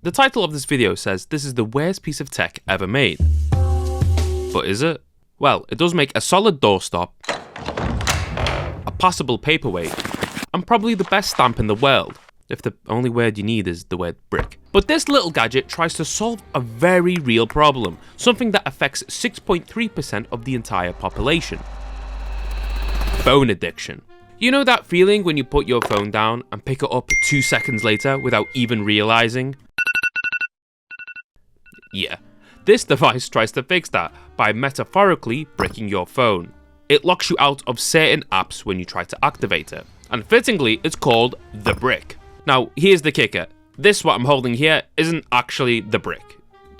The title of this video says this is the worst piece of tech ever made. But is it? Well, it does make a solid doorstop, a passable paperweight, and probably the best stamp in the world, if the only word you need is the word brick. But this little gadget tries to solve a very real problem, something that affects 6.3% of the entire population. Phone addiction. You know that feeling when you put your phone down and pick it up 2 seconds later without even realizing? Yeah. This device tries to fix that by metaphorically bricking your phone. It locks you out of certain apps when you try to activate it. And fittingly, it's called the brick. Now, here's the kicker. This, what I'm holding here, isn't actually the brick,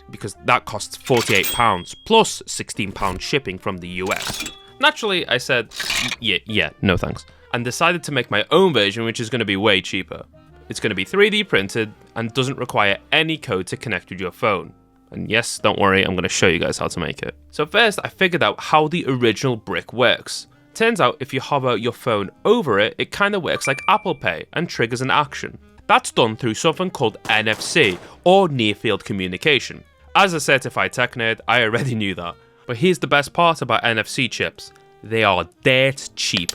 because that costs £48 plus £16 shipping from the US. Naturally, I said, yeah, no thanks, and decided to make my own version, which is going to be way cheaper. It's going to be 3D printed and doesn't require any code to connect with your phone. And yes, don't worry, I'm going to show you guys how to make it. So first, I figured out how the original brick works. Turns out if you hover your phone over it, it kind of works like Apple Pay and triggers an action. That's done through something called NFC, or near field communication. As a certified tech nerd, I already knew that. But here's the best part about NFC chips. They are dirt cheap.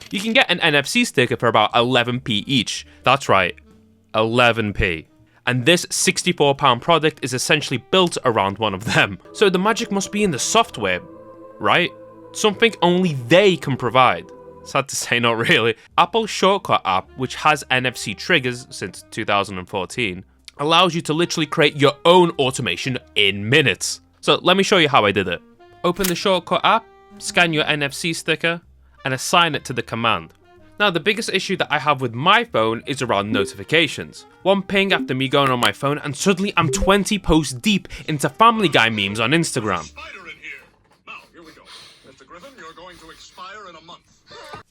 You can get an NFC sticker for about 11p each. That's right, 11p. And this £64 product is essentially built around one of them. So the magic must be in the software, right? Something only they can provide. Sad to say, not really. Apple's Shortcut app, which has NFC triggers since 2014, allows you to literally create your own automation in minutes. So let me show you how I did it. Open the Shortcut app, scan your NFC sticker, and assign it to the command. Now, the biggest issue that I have with my phone is around notifications. One ping after me going on my phone, and suddenly I'm 20 posts deep into Family Guy memes on Instagram.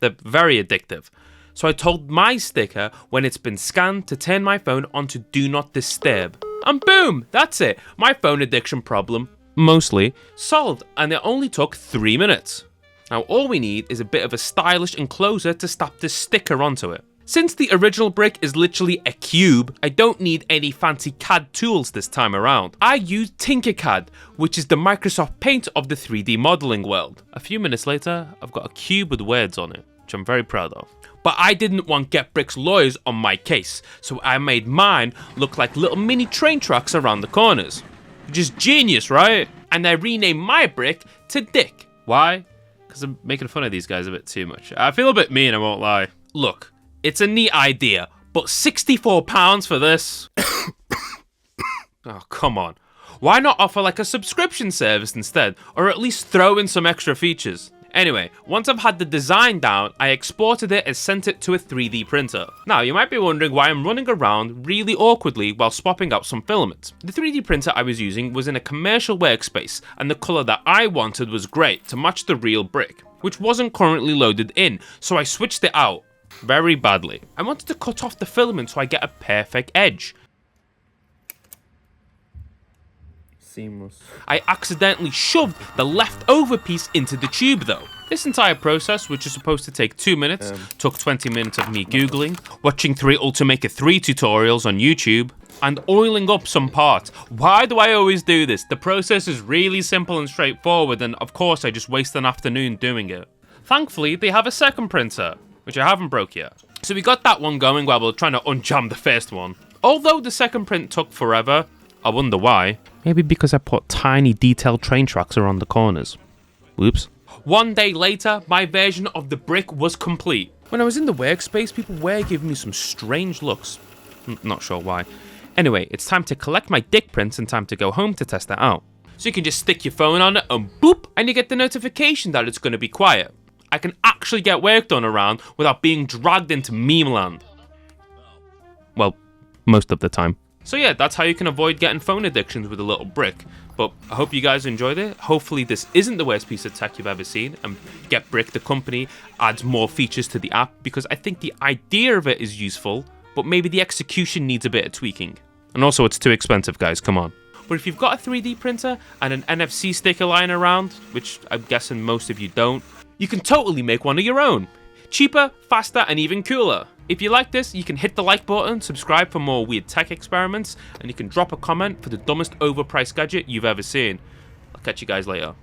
They're very addictive. So I told my sticker when it's been scanned to turn my phone onto Do Not Disturb. And boom, that's it. My phone addiction problem, mostly, solved, and it only took 3 minutes. Now all we need is a bit of a stylish enclosure to slap this sticker onto it. Since the original brick is literally a cube, I don't need any fancy CAD tools this time around. I use Tinkercad, which is the Microsoft Paint of the 3D modeling world. A few minutes later, I've got a cube with words on it, which I'm very proud of. But I didn't want Get Brick's lawyers on my case, so I made mine look like little mini train tracks around the corners. Which is genius, right? And I renamed my brick to Dick. Why? Because I'm making fun of these guys a bit too much. I feel a bit mean, I won't lie. Look, it's a neat idea, but £64 for this? Oh, come on. Why not offer like a subscription service instead, or at least throw in some extra features? Anyway, once I've had the design down, I exported it and sent it to a 3D printer. Now, you might be wondering why I'm running around really awkwardly while swapping out some filaments. The 3D printer I was using was in a commercial workspace, and the colour that I wanted was grey to match the real brick, which wasn't currently loaded in, so I switched it out very badly. I wanted to cut off the filament so I get a perfect edge. Seamless. I accidentally shoved the leftover piece into the tube though. This entire process, which is supposed to take 2 minutes, took 20 minutes of me googling, watching 3 Ultimaker 3 tutorials on YouTube, and oiling up some parts. Why do I always do this? The process is really simple and straightforward, and of course I just waste an afternoon doing it. Thankfully, they have a second printer, which I haven't broke yet. So we got that one going while we were trying to unjam the first one. Although the second print took forever, I wonder why. Maybe because I put tiny detailed train tracks around the corners. Whoops. One day later, my version of the brick was complete. When I was in the workspace, people were giving me some strange looks. Not sure why. Anyway, it's time to collect my dick prints and time to go home to test it out. So you can just stick your phone on it and boop, and you get the notification that it's going to be quiet. I can actually get work done around without being dragged into meme land. Well, most of the time. So yeah, that's how you can avoid getting phone addictions with a little brick. But I hope you guys enjoyed it. Hopefully this isn't the worst piece of tech you've ever seen, and Get Brick, the company, adds more features to the app, because I think the idea of it is useful, but maybe the execution needs a bit of tweaking. And also it's too expensive, guys, come on. But if you've got a 3D printer and an NFC sticker lying around, which I'm guessing most of you don't, you can totally make one of your own. Cheaper, faster, and even cooler. If you like this, you can hit the like button, subscribe for more weird tech experiments, and you can drop a comment for the dumbest overpriced gadget you've ever seen. I'll catch you guys later.